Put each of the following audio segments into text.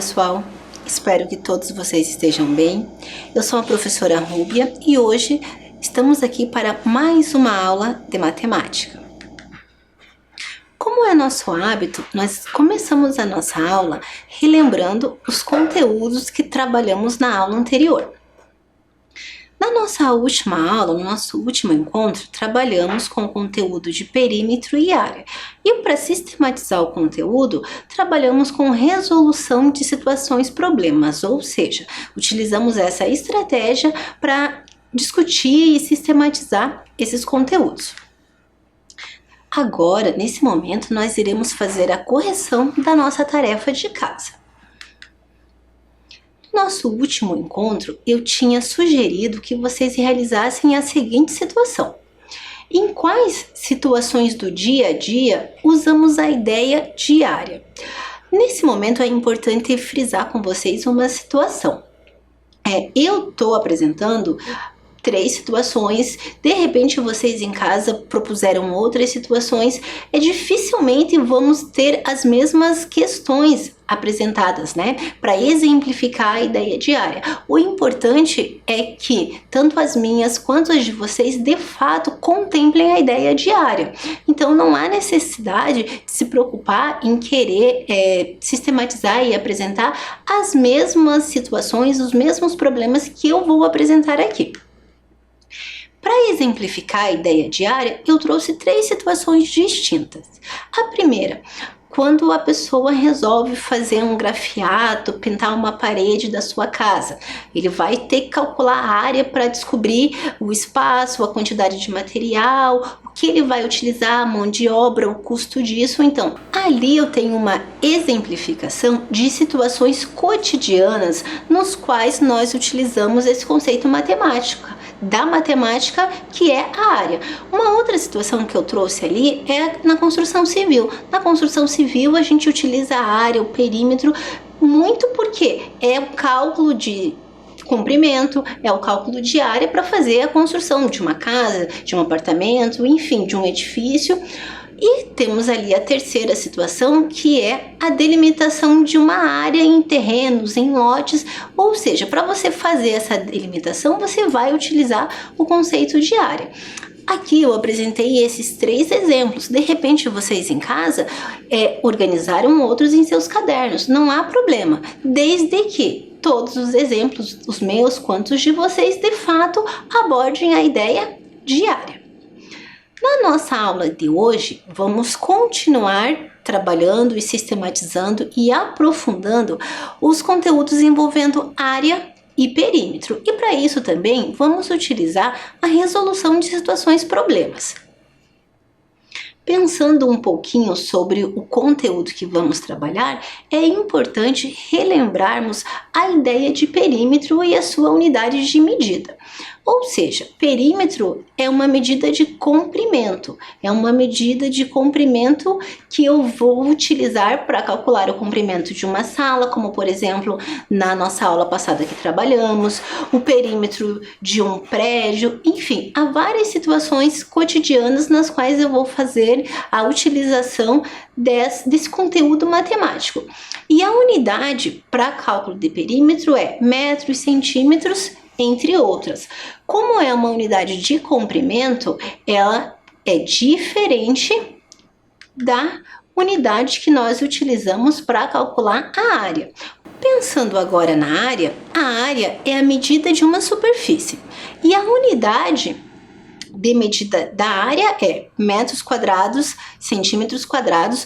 pessoal, espero que todos vocês estejam bem. Eu sou a professora Rúbia e hoje estamos aqui para mais uma aula de matemática. Como é nosso hábito, nós começamos a nossa aula relembrando os conteúdos que trabalhamos na aula anterior. Na nossa última aula, no nosso último encontro, trabalhamos com o conteúdo de perímetro e área. E para sistematizar o conteúdo, trabalhamos com resolução de situações problemas, ou seja, utilizamos essa estratégia para discutir e sistematizar esses conteúdos. Agora, nesse momento, nós iremos fazer a correção da nossa tarefa de casa. No nosso último encontro, eu tinha sugerido que vocês realizassem a seguinte situação. Em quais situações do dia a dia usamos a ideia diária? Nesse momento é importante frisar com vocês uma situação. Eu estou apresentando 3 situações, de repente vocês em casa propuseram outras situações, dificilmente vamos ter as mesmas questões apresentadas, né? Para exemplificar a ideia diária. O importante é que tanto as minhas quanto as de vocês de fato contemplem a ideia diária. Então não há necessidade de se preocupar em querer sistematizar e apresentar as mesmas situações, os mesmos problemas que eu vou apresentar aqui. Para exemplificar a ideia diária, eu trouxe 3 situações distintas. A primeira, quando a pessoa resolve fazer um grafiato, pintar uma parede da sua casa. Ele vai ter que calcular a área para descobrir o espaço, a quantidade de material, o que ele vai utilizar, a mão de obra, o custo disso. Então, ali eu tenho uma exemplificação de situações cotidianas nos quais nós utilizamos esse conceito matemático. Da matemática, que é a área. Uma outra situação que eu trouxe ali é na construção civil. Na construção civil, a gente utiliza a área, o perímetro, muito porque é o cálculo de comprimento, é o cálculo de área para fazer a construção de uma casa, de um apartamento, enfim, de um edifício. E temos ali a terceira situação, que é a delimitação de uma área em terrenos, em lotes, ou seja, para você fazer essa delimitação, você vai utilizar o conceito de área. Aqui eu apresentei esses 3 exemplos. De repente, vocês em casa organizaram outros em seus cadernos. Não há problema, desde que todos os exemplos, os meus quanto os de vocês, de fato, abordem a ideia diária. Na nossa aula de hoje, vamos continuar trabalhando e sistematizando e aprofundando os conteúdos envolvendo área e perímetro. E para isso também vamos utilizar a resolução de situações problemas. Pensando um pouquinho sobre o conteúdo que vamos trabalhar, é importante relembrarmos a ideia de perímetro e a sua unidade de medida. Ou seja, perímetro é uma medida de comprimento, que eu vou utilizar para calcular o comprimento de uma sala, como por exemplo, na nossa aula passada que trabalhamos, o perímetro de um prédio, enfim, há várias situações cotidianas nas quais eu vou fazer a utilização desse conteúdo matemático. E a unidade para cálculo de perímetro é metros, centímetros, entre outras. Como é uma unidade de comprimento, ela é diferente da unidade que nós utilizamos para calcular a área. Pensando agora na área, a área é a medida de uma superfície e a unidade de medida da área é metros quadrados, centímetros quadrados.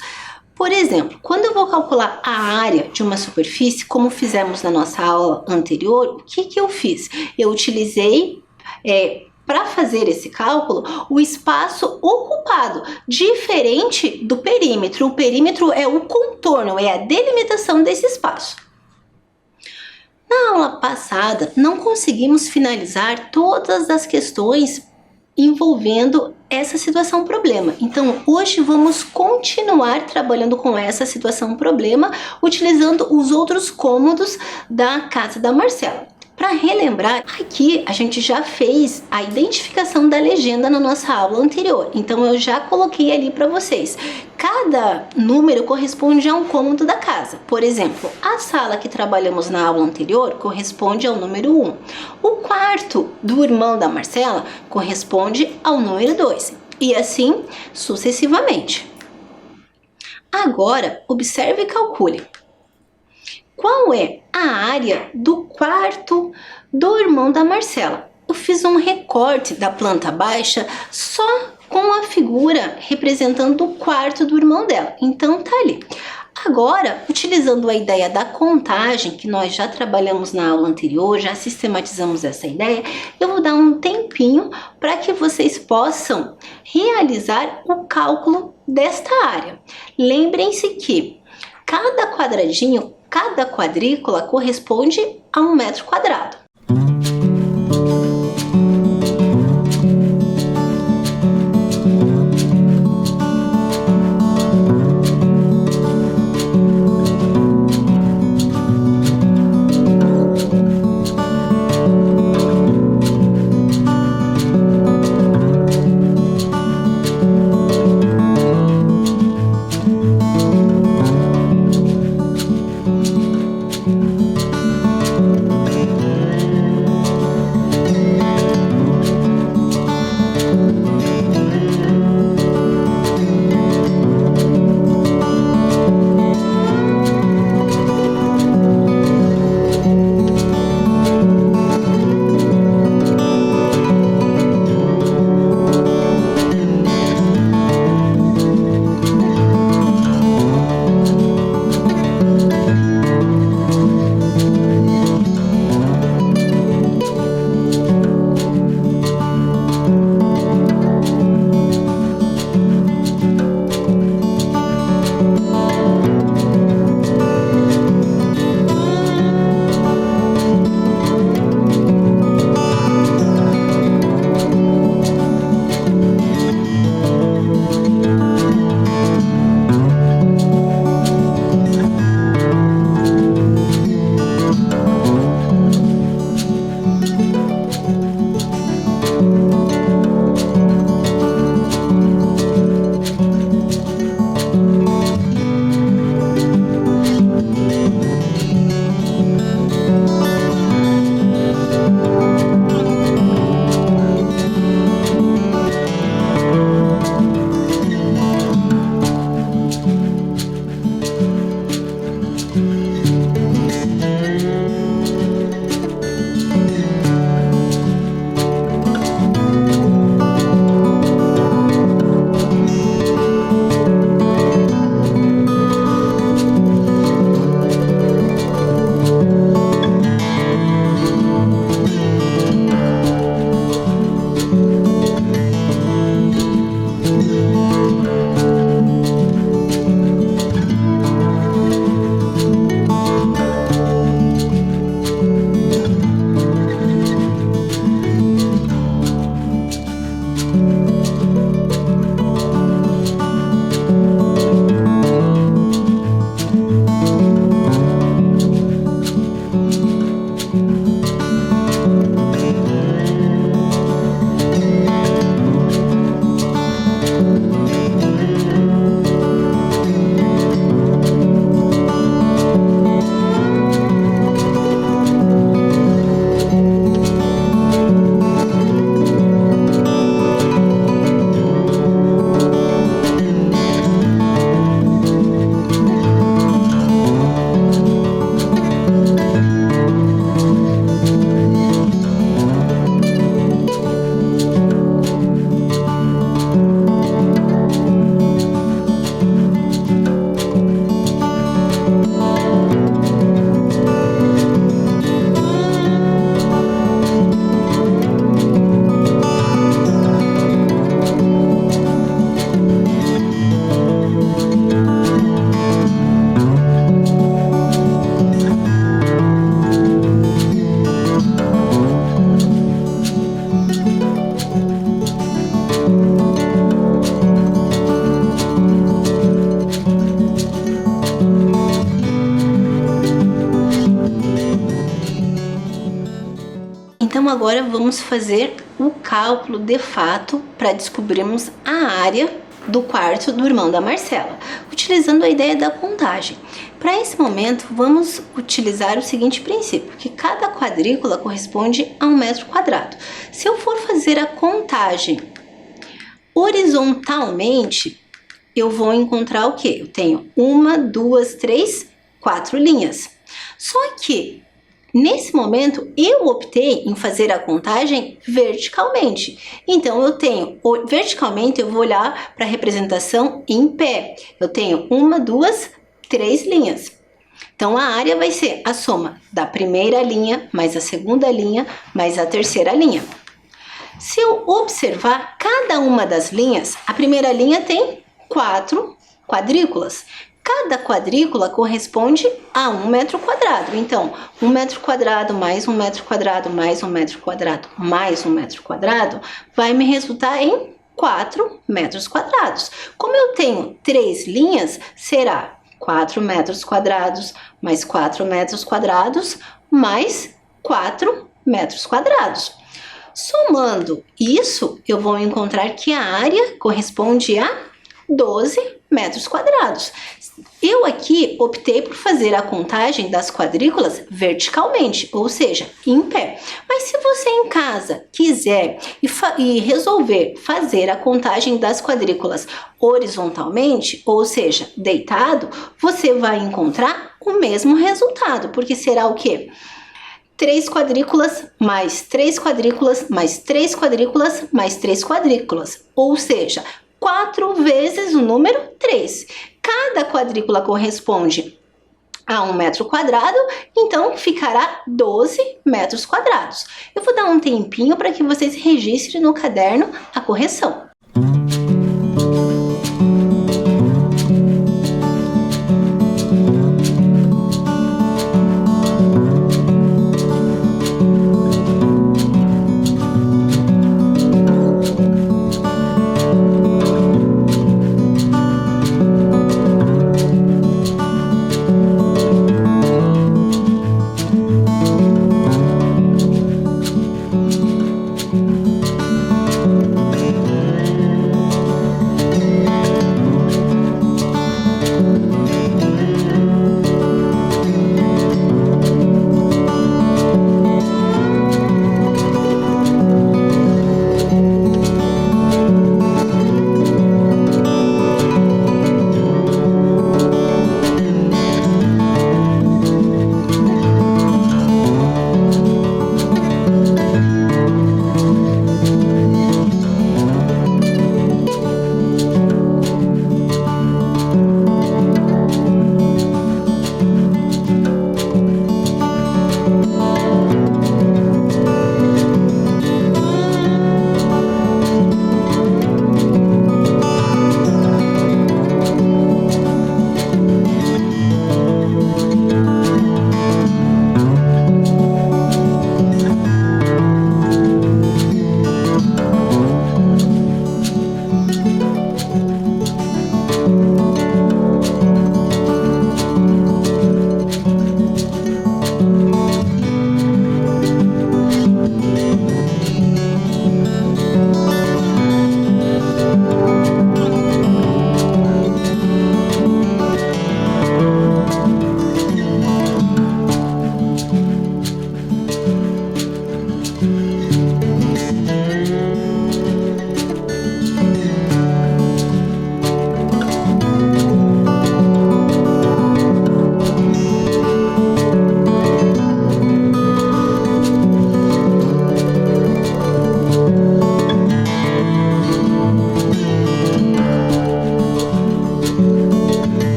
Por exemplo, quando eu vou calcular a área de uma superfície, como fizemos na nossa aula anterior, o que eu fiz? Eu utilizei, para fazer esse cálculo, o espaço ocupado, diferente do perímetro. O perímetro é o contorno, é a delimitação desse espaço. Na aula passada, não conseguimos finalizar todas as questões envolvendo essa situação problema. Então, hoje vamos continuar trabalhando com essa situação problema, utilizando os outros cômodos da casa da Marcela. Para relembrar, aqui a gente já fez a identificação da legenda na nossa aula anterior, então eu já coloquei ali para vocês. Cada número corresponde a um cômodo da casa. Por exemplo, a sala que trabalhamos na aula anterior corresponde ao número 1. O quarto do irmão da Marcela corresponde ao número 2. E assim sucessivamente. Agora, observe e calcule. Qual é a área do quarto do irmão da Marcela? Eu fiz um recorte da planta baixa só com a figura representando o quarto do irmão dela. Então, tá ali. Agora, utilizando a ideia da contagem, que nós já trabalhamos na aula anterior, já sistematizamos essa ideia, eu vou dar um tempinho para que vocês possam realizar o cálculo desta área. Lembrem-se que cada quadradinho, cada quadrícula corresponde a 1 metro quadrado. Então agora vamos fazer o cálculo de fato para descobrirmos a área do quarto do irmão da Marcela, utilizando a ideia da contagem. Para esse momento, vamos utilizar o seguinte princípio, que cada quadrícula corresponde a 1 metro quadrado. Se eu for fazer a contagem horizontalmente, eu vou encontrar o quê? Eu tenho 1, 2, 3, 4 linhas. Só que nesse momento, eu optei em fazer a contagem verticalmente. Então, verticalmente, eu vou olhar para a representação em pé. Eu tenho 1, 2, 3 linhas. Então, a área vai ser a soma da primeira linha, mais a segunda linha, mais a terceira linha. Se eu observar cada uma das linhas, a primeira linha tem 4 quadrículas. Cada quadrícula corresponde a 1 metro quadrado. Então, 1 metro quadrado mais 1 metro quadrado mais 1 metro quadrado mais 1 metro quadrado vai me resultar em 4 metros quadrados. Como eu tenho 3 linhas, será 4 metros quadrados mais 4 metros quadrados mais 4 metros quadrados. Somando isso, eu vou encontrar que a área corresponde a 12 metros quadrados. Eu aqui optei por fazer a contagem das quadrículas verticalmente, ou seja, em pé. Mas se você em casa quiser e resolver fazer a contagem das quadrículas horizontalmente, ou seja, deitado, você vai encontrar o mesmo resultado, porque será o quê? 3 quadrículas, mais 3 quadrículas, mais 3 quadrículas, mais 3 quadrículas, ou seja, 4 vezes o número 3. Cada quadrícula corresponde a 1 metro quadrado, então ficará 12 metros quadrados. Eu vou dar um tempinho para que vocês registrem no caderno a correção.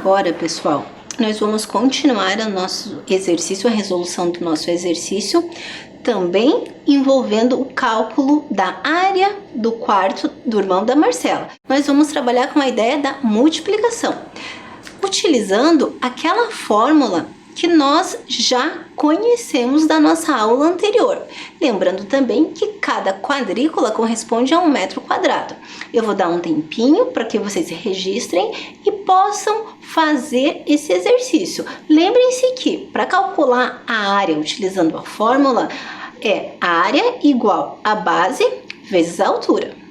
Agora, pessoal, nós vamos continuar o nosso exercício, a resolução do nosso exercício, também envolvendo o cálculo da área do quarto do irmão da Marcela. Nós vamos trabalhar com a ideia da multiplicação, utilizando aquela fórmula que nós já conhecemos da nossa aula anterior. Lembrando também que cada quadrícula corresponde a 1 metro quadrado. Eu vou dar um tempinho para que vocês registrem e possam fazer esse exercício. Lembrem-se que para calcular a área utilizando a fórmula, é a área igual a base vezes a altura.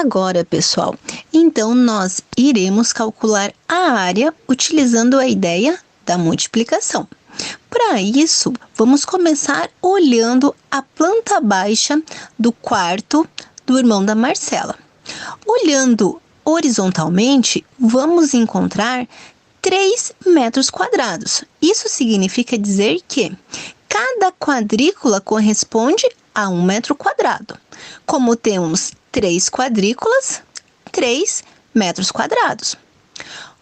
Agora, pessoal, então nós iremos calcular a área utilizando a ideia da multiplicação. Para isso, vamos começar olhando a planta baixa do quarto do irmão da Marcela. Olhando horizontalmente, vamos encontrar 3 metros quadrados. Isso significa dizer que cada quadrícula corresponde a 1 metro quadrado. Como temos 3 quadrículas, 3 metros quadrados.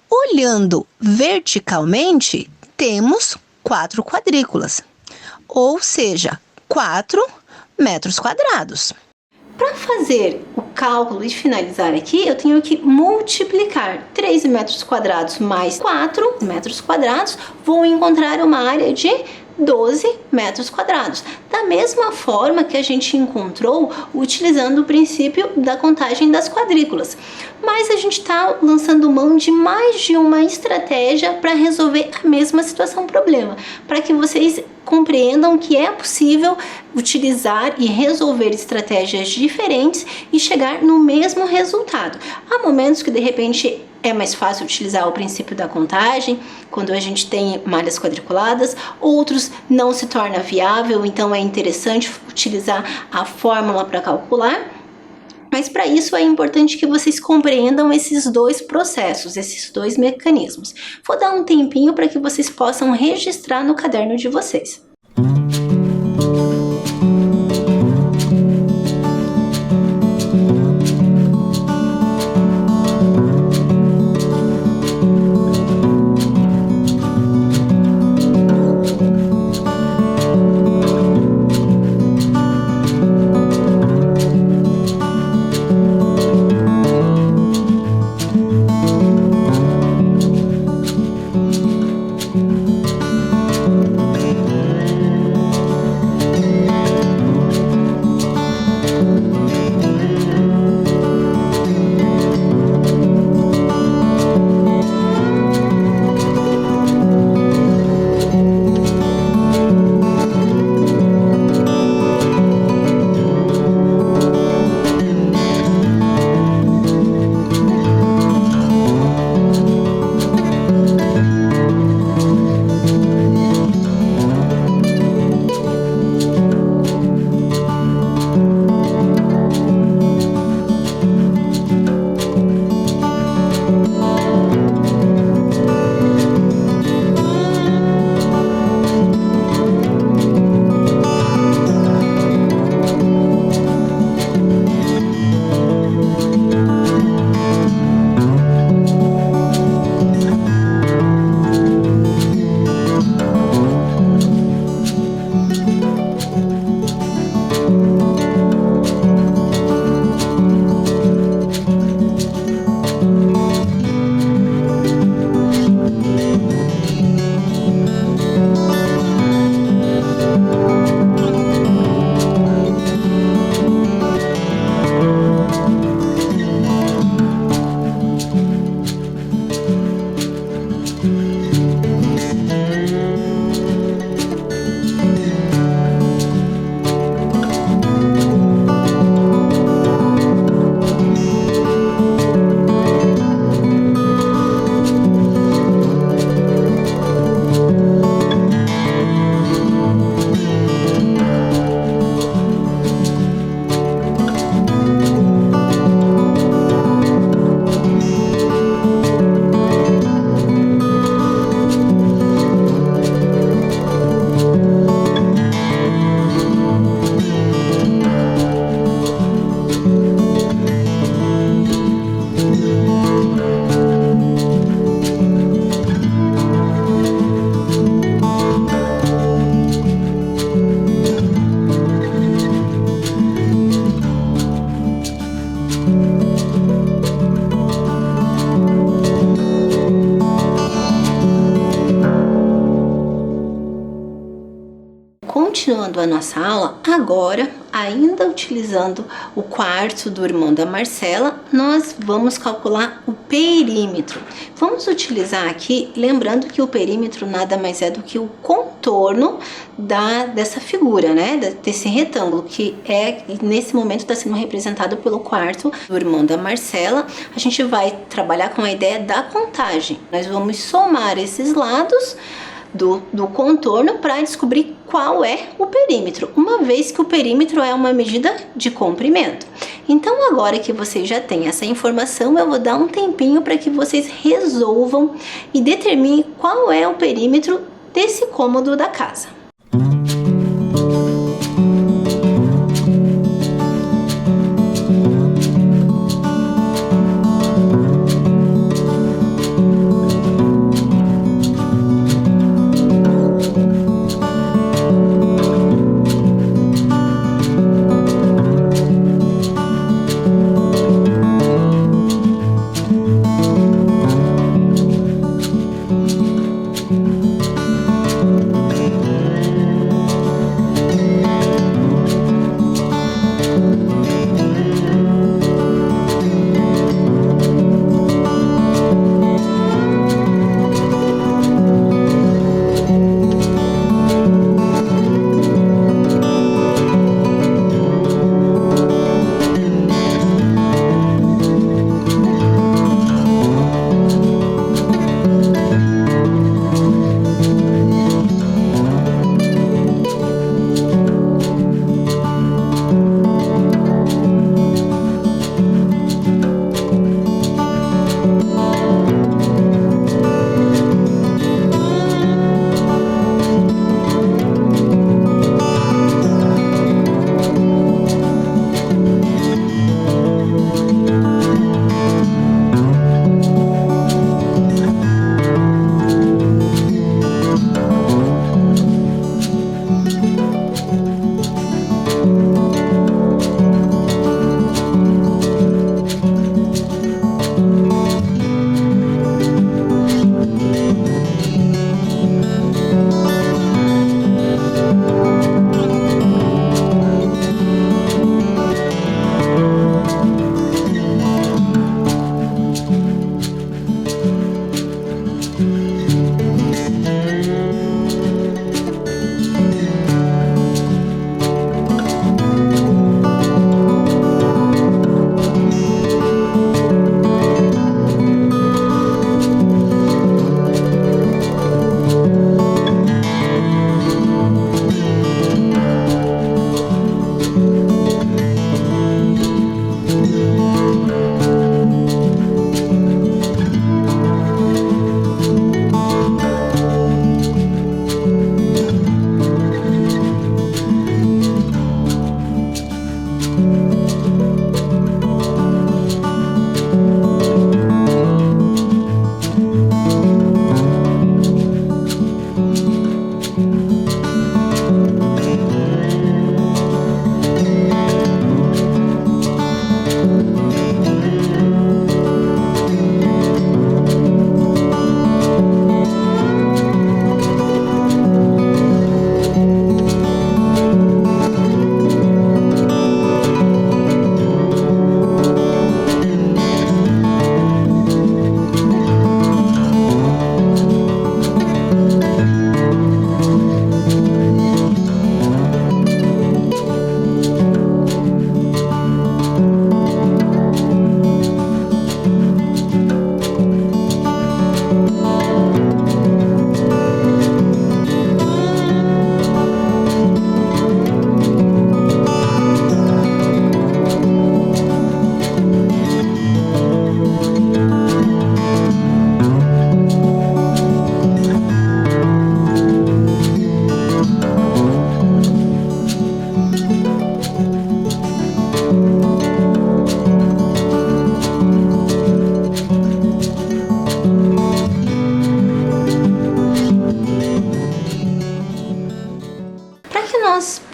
Olhando verticalmente, temos 4 quadrículas, ou seja, 4 metros quadrados. Para fazer o cálculo e finalizar aqui, eu tenho que multiplicar 3 metros quadrados mais 4 metros quadrados, vou encontrar uma área de 12 metros quadrados. Da mesma forma que a gente encontrou utilizando o princípio da contagem das quadrículas. Mas a gente está lançando mão de mais de uma estratégia para resolver a mesma situação, problema, para que vocês compreendam que é possível utilizar e resolver estratégias diferentes e chegar no mesmo resultado. Há momentos que de repente é mais fácil utilizar o princípio da contagem, quando a gente tem malhas quadriculadas, outros não se torna viável, então é interessante utilizar a fórmula para calcular. Mas para isso é importante que vocês compreendam esses dois processos, esses dois mecanismos. Vou dar um tempinho para que vocês possam registrar no caderno de vocês. Continuando a nossa aula, agora, ainda utilizando o quarto do irmão da Marcela, nós vamos calcular o perímetro. Vamos utilizar aqui, lembrando que o perímetro nada mais é do que o contorno dessa figura, né? Desse retângulo, que nesse momento está sendo representado pelo quarto do irmão da Marcela. A gente vai trabalhar com a ideia da contagem. Nós vamos somar esses lados do contorno para descobrir qual é o perímetro, uma vez que o perímetro é uma medida de comprimento. Então, agora que vocês já têm essa informação, eu vou dar um tempinho para que vocês resolvam e determinem qual é o perímetro desse cômodo da casa.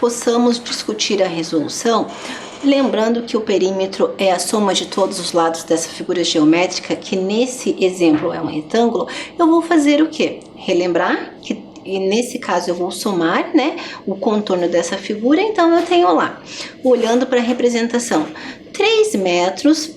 possamos discutir a resolução, lembrando que o perímetro é a soma de todos os lados dessa figura geométrica, que nesse exemplo é um retângulo, eu vou fazer o quê? Relembrar que e nesse caso eu vou somar, né, o contorno dessa figura, então eu tenho lá, olhando para a representação, 3 metros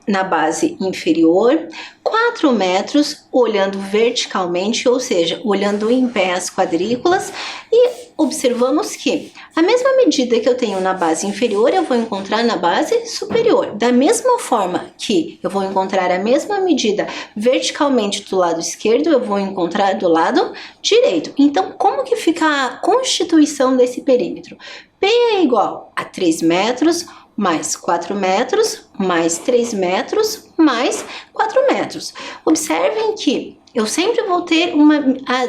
na base inferior, 4 metros olhando verticalmente, ou seja, olhando em pé as quadrículas, e observamos que a mesma medida que eu tenho na base inferior, eu vou encontrar na base superior. Da mesma forma que eu vou encontrar a mesma medida verticalmente do lado esquerdo, eu vou encontrar do lado direito. Então, como que fica a constituição desse perímetro? P é igual a 3 metros, mais 4 metros, mais 3 metros, mais 4 metros. Observem que eu sempre vou ter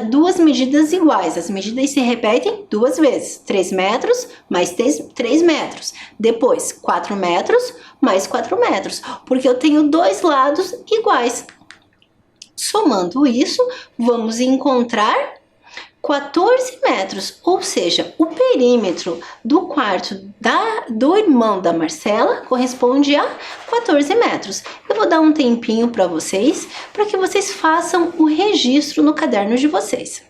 duas medidas iguais. As medidas se repetem duas vezes. 3 metros, mais 3 metros. Depois, 4 metros, mais 4 metros. Porque eu tenho dois lados iguais. Somando isso, vamos encontrar 14 metros, ou seja, o perímetro do quarto do irmão da Marcela corresponde a 14 metros. Eu vou dar um tempinho para vocês, para que vocês façam o registro no caderno de vocês.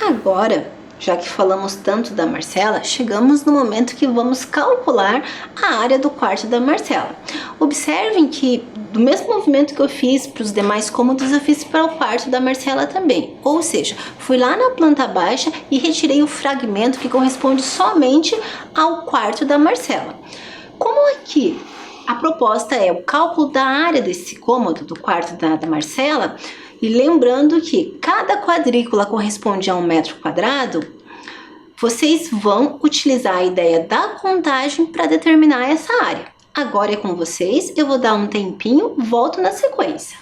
Agora, já que falamos tanto da Marcela, chegamos no momento que vamos calcular a área do quarto da Marcela. Observem que do mesmo movimento que eu fiz para os demais cômodos, eu fiz para o quarto da Marcela também. Ou seja, fui lá na planta baixa e retirei o fragmento que corresponde somente ao quarto da Marcela. Como aqui a proposta é o cálculo da área desse cômodo, do quarto da Marcela, e lembrando que cada quadrícula corresponde a 1 metro quadrado, vocês vão utilizar a ideia da contagem para determinar essa área. Agora é com vocês, eu vou dar um tempinho, volto na sequência.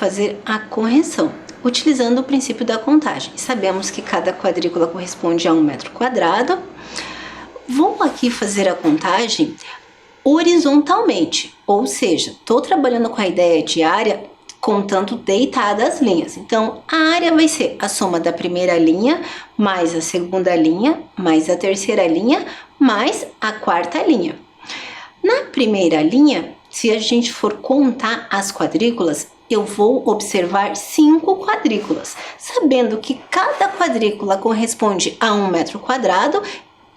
fazer a correção, utilizando o princípio da contagem. Sabemos que cada quadrícula corresponde a 1 metro quadrado. Vou aqui fazer a contagem horizontalmente, ou seja, estou trabalhando com a ideia de área contando deitadas as linhas. Então, a área vai ser a soma da primeira linha, mais a segunda linha, mais a terceira linha, mais a quarta linha. Na primeira linha, se a gente for contar as quadrículas, eu vou observar 5 quadrículas, sabendo que cada quadrícula corresponde a 1 metro quadrado.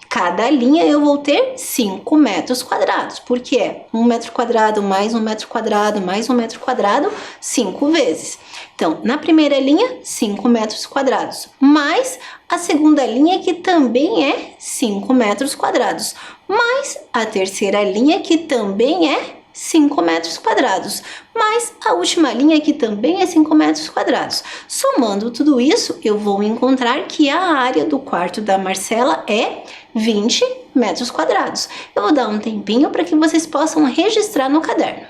Cada linha eu vou ter 5 metros quadrados, porque é 1 metro quadrado mais 1 metro quadrado mais 1 metro quadrado 5 vezes. Então, na primeira linha, 5 metros quadrados, mais a segunda linha, que também é 5 metros quadrados, mais a terceira linha, que também é 5 metros quadrados, mais a última linha, que também é 5 metros quadrados. Somando tudo isso, eu vou encontrar que a área do quarto da Marcela é 20 metros quadrados. Eu vou dar um tempinho para que vocês possam registrar no caderno.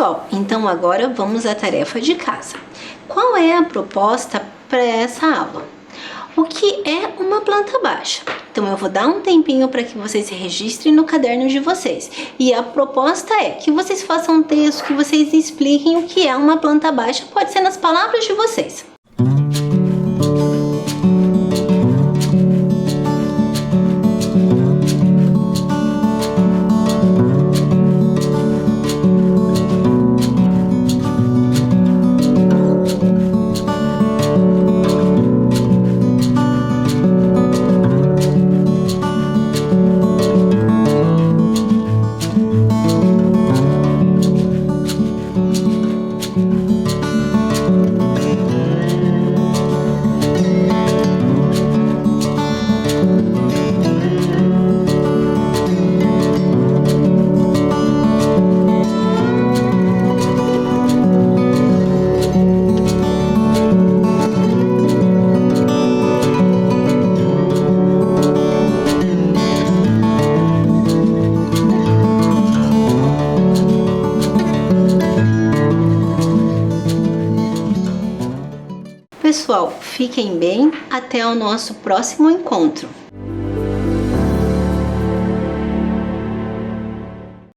Pessoal, então agora vamos à tarefa de casa. Qual é a proposta para essa aula? O que é uma planta baixa? Então eu vou dar um tempinho para que vocês registrem no caderno de vocês. E a proposta é que vocês façam um texto, que vocês expliquem o que é uma planta baixa, pode ser nas palavras de vocês. Pessoal, fiquem bem, até o nosso próximo encontro.